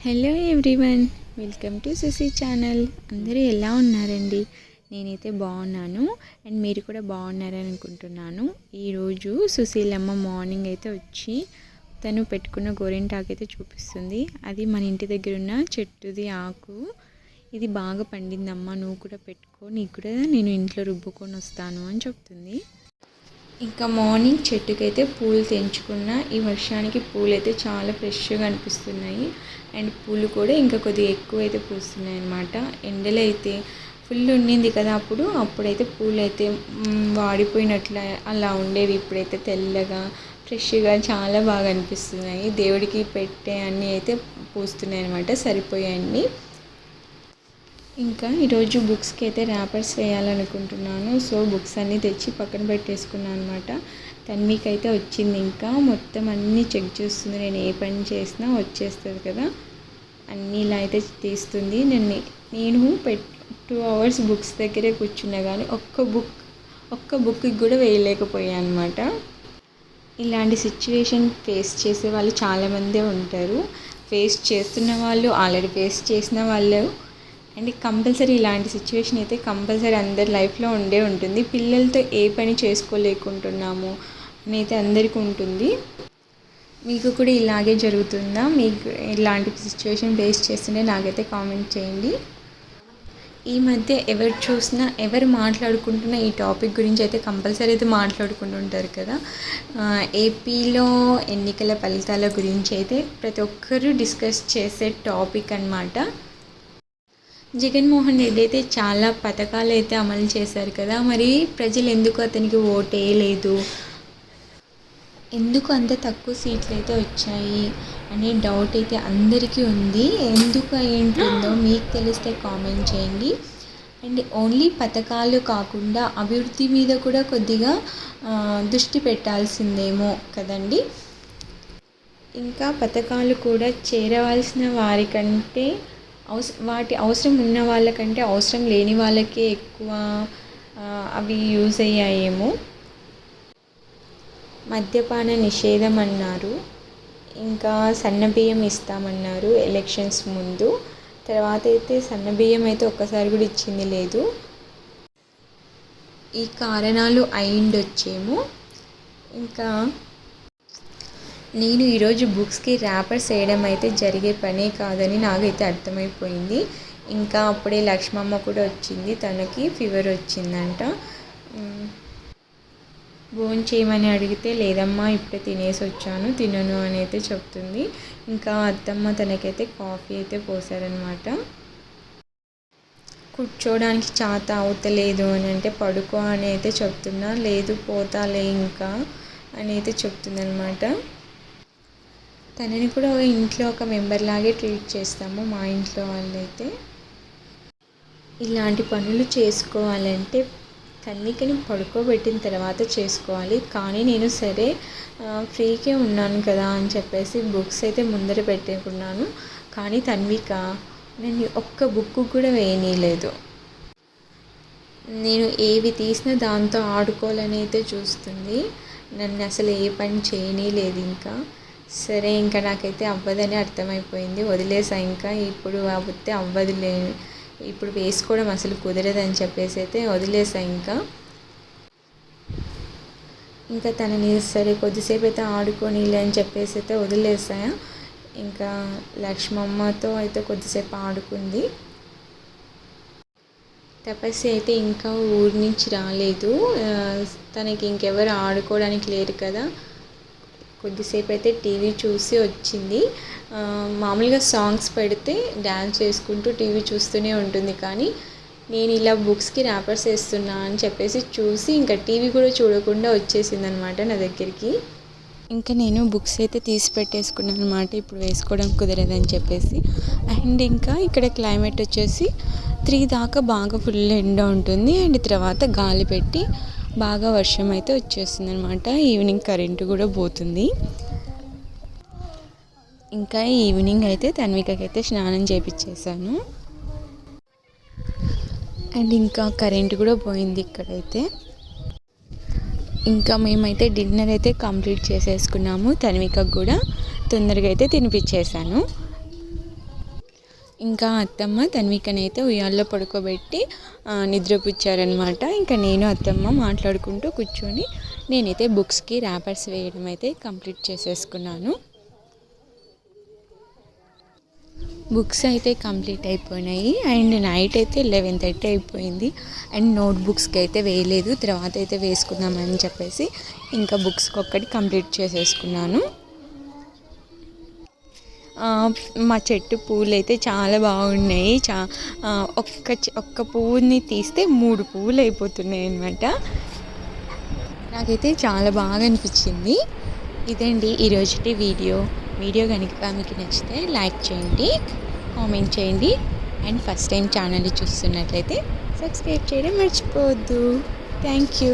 Hello everyone, welcome to Susi channel. అందరూ ఎలా ఉన్నారండి? నేనైతే బాగున్నాను అండ్ మీరు కూడా బాగున్నారని అనుకుంటున్నాను. ఈరోజు సుశీలమ్మ మార్నింగ్ అయితే వచ్చి తను పెట్టుకున్న గోరింటాకు అయితే చూపిస్తుంది. అది మన ఇంటి దగ్గర ఉన్న చెట్టుది ఆకు. ఇది బాగా పండిందమ్మా, నువ్వు కూడా పెట్టుకో, నీకు కూడా నేను ఇంట్లో రుబ్బుకొని వస్తాను అని చెప్తుంది. ఇంకా మార్నింగ్ చెట్టుకైతే పూలు తెంచుకున్న. ఈ వర్షానికి పూలు అయితే చాలా ఫ్రెష్గా అనిపిస్తున్నాయి అండ్ పూలు కూడా ఇంకా కొద్దిగా ఎక్కువ అయితే పూస్తున్నాయి అన్నమాట. ఎండలు అయితే ఫుల్ ఉండింది కదా, అప్పుడైతే పూలు అయితే వాడిపోయినట్ల అలా ఉండేవి. ఇప్పుడైతే తెల్లగా ఫ్రెష్గా చాలా బాగా అనిపిస్తున్నాయి. దేవుడికి పెట్టే అన్నీ అయితే పూస్తున్నాయి అన్నమాట, సరిపోయాయి. ఇంకా ఈరోజు బుక్స్కి అయితే ర్యాపర్స్ వేయాలనుకుంటున్నాను. సో బుక్స్ అన్నీ తెచ్చి పక్కన పెట్టేసుకున్నాను అనమాట. తన్వికి అయితే వచ్చింది, ఇంకా మొత్తం అన్నీ చెక్ చేస్తుంది. నేను ఏ పని చేసినా వచ్చేస్తుంది కదా, అన్నీ ఇలా అయితే తీస్తుంది. నేను 2 hours బుక్స్ దగ్గరే కూర్చున్నా కానీ ఒక్క బుక్కి కూడా వేయలేకపోయాను అనమాట. ఇలాంటి సిచ్యువేషన్ ఫేస్ చేసే వాళ్ళు చాలామందే ఉంటారు. ఫేస్ చేస్తున్న వాళ్ళు, ఆల్రెడీ ఫేస్ చేసిన వాళ్ళు అండ్ కంపల్సరీ ఇలాంటి సిచ్యువేషన్ అయితే కంపల్సరీ అందరి లైఫ్లో ఉంటుంది. పిల్లలతో ఏ పని చేసుకోలేకుంటున్నాము అని అయితే అందరికీ ఉంటుంది. మీకు కూడా ఇలాగే జరుగుతుందా? మీకు ఇలాంటి సిచ్యువేషన్ ఫేస్ చేస్తుంటే నాకైతే కామెంట్ చేయండి. ఈ మధ్య ఎవరు చూసినా ఎవరు మాట్లాడుకుంటున్నా ఈ టాపిక్ గురించి అయితే కంపల్సరీ అయితే మాట్లాడుకుంటుంటారు కదా. ఏపీలో ఎన్నికల ఫలితాల గురించి అయితే ప్రతి ఒక్కరూ డిస్కస్ చేసే టాపిక్ అన్నమాట. జగన్మోహన్ రెడ్డి అయితే చాలా పథకాలు అయితే అమలు చేశారు కదా, మరి ప్రజలు ఎందుకు అతనికి ఓటు వేయలేదు, ఎందుకు అంత తక్కువ సీట్లు అయితే వచ్చాయి అనే డౌట్ అయితే అందరికీ ఉంది. ఎందుకు ఏంటుందో మీకు తెలిస్తే కామెంట్ చేయండి. అండ్ ఓన్లీ పథకాలు కాకుండా అభివృద్ధి మీద కూడా కొద్దిగా దృష్టి పెట్టాల్సిందేమో కదండి. ఇంకా పథకాలు కూడా చేరవలసిన వారికంటే వాటి అవసరం ఉన్న వాళ్ళకంటే అవసరం లేని వాళ్ళకే ఎక్కువ అవి యూజ్ అయ్యాయేమో. మద్యపాన నిషేధం అన్నారు, ఇంకా సన్నబియ్యం ఇస్తామన్నారు ఎలక్షన్స్ ముందు. తర్వాత అయితే సన్నబియ్యం అయితే ఒక్కసారి కూడా ఇచ్చింది లేదు. ఈ కారణాలు అయిండొచ్చేమో. ఇంకా నేను ఈరోజు బుక్స్కి ర్యాపర్స్ వేయడం అయితే జరిగే పనే కాదని నాకైతే అర్థమైపోయింది. ఇంకా అప్పుడే లక్ష్మమ్మ కూడా వచ్చింది, తనకి ఫీవర్ వచ్చిందంట. భోజనం చేయమని అడిగితే లేదమ్మా ఇప్పుడే తినేసి వచ్చాను, తినను అని అయితే చెప్తుంది. ఇంకా అత్తమ్మ తనకైతే కాఫీ అయితే పోసారనమాట. కూర్చోడానికి చేత అవుతలేదు అని అంటే పడుకో అని అయితే చెప్తున్నా, లేదు పోతాలే ఇంకా అని అయితే చెప్తుందనమాట. తనని కూడా ఇంట్లో ఒక మెంబర్ లాగే ట్రీట్ చేస్తాము మా ఇంట్లో వాళ్ళైతే. ఇలాంటి పనులు చేసుకోవాలంటే తన్నికని పడుకోబెట్టిన తర్వాత చేసుకోవాలి. కానీ నేను సరే ఫ్రీకే ఉన్నాను కదా అని చెప్పేసి బుక్స్ అయితే ముందర పెట్టుకున్నాను. కానీ తన్విక నేను ఒక్క బుక్ కూడా వేయనీయలేదు. నేను ఏవి తీసినా దాంతో ఆడుకోవాలని అయితే చూస్తుంది. నన్ను అసలు ఏ పని చేయనీయలేదు. ఇంకా సరే ఇంకా నాకైతే అవ్వదని అర్థమైపోయింది, వదిలేసా. ఇంకా ఇప్పుడు అవ్వతే అవ్వదులే, ఇప్పుడు వేసుకోవడం అసలు కుదరదని చెప్పేసి అయితే వదిలేసా. ఇంకా తనని సరే కొద్దిసేపు అయితే ఆడుకోనీలే అని చెప్పేసి అయితే వదిలేసా. ఇంకా లక్ష్మమ్మతో అయితే కొద్దిసేపు ఆడుకుంది. తపస్సు అయితే ఇంకా ఊరి నుంచి రాలేదు. తనకి ఇంకెవరు ఆడుకోవడానికి లేరు కదా, కొద్దిసేపు అయితే టీవీ చూసి వచ్చింది. మామూలుగా సాంగ్స్ పెడితే డ్యాన్స్ చేసుకుంటూ టీవీ చూస్తూనే ఉంటుంది. కానీ నేను ఇలా బుక్స్కి ర్యాపర్స్ వేస్తున్నా అని చెప్పేసి చూసి ఇంకా టీవీ కూడా చూడకుండా వచ్చేసింది అనమాట నా దగ్గరికి. ఇంకా నేను బుక్స్ అయితే తీసి పెట్టేసుకున్నాను అనమాట, ఇప్పుడు వేసుకోవడం కుదరదని చెప్పేసి. అండ్ ఇంకా ఇక్కడ క్లైమేట్ వచ్చేసి 3 దాకా బాగా ఫుల్ ఎండ ఉంటుంది అండ్ తర్వాత గాలి పెట్టి బాగా వర్షం అయితే వచ్చేస్తుంది అనమాట. ఈవినింగ్ కరెంటు కూడా పోతుంది. ఇంకా ఈవినింగ్ అయితే తన్వికకైతే స్నానం చేయించేసాను అండ్ ఇంకా కరెంటు కూడా పోయింది ఇక్కడైతే. ఇంకా మేమైతే డిన్నర్ అయితే కంప్లీట్ చేసేసుకున్నాము. తన్వికకు కూడా తొందరగా అయితే తినిపించేసాను. ఇంకా అత్తమ్మ తన్వికనైతే ఉయ్యాల్లో పడుకోబెట్టి నిద్రపుచ్చారనమాట. ఇంకా నేను అత్తమ్మ మాట్లాడుకుంటూ కూర్చొని నేనైతే బుక్స్కి ర్యాపర్స్ వేయడం అయితే కంప్లీట్ చేసేసుకున్నాను. బుక్స్ అయితే కంప్లీట్ అయిపోయినాయి అండ్ నైట్ అయితే 11:30 అయిపోయింది. అండ్ నోట్బుక్స్కి అయితే వేయలేదు, తర్వాత అయితే వేసుకుందామని చెప్పేసి ఇంకా బుక్స్కి ఒక్కటి కంప్లీట్ చేసేసుకున్నాను. మా చెట్టు పూలు అయితే చాలా బాగున్నాయి. ఒక్క పువ్వుని తీస్తే 3 పువ్వులు అయిపోతున్నాయి అన్నమాట. నాకైతే చాలా బాగా అనిపించింది. ఇదండి ఈరోజుటి వీడియో కనుక మీకు నచ్చితే లైక్ చేయండి, కామెంట్ చేయండి అండ్ ఫస్ట్ టైం ఛానల్ని చూస్తున్నట్లయితే సబ్స్క్రైబ్ చేయడం మర్చిపోవద్దు. Thank you.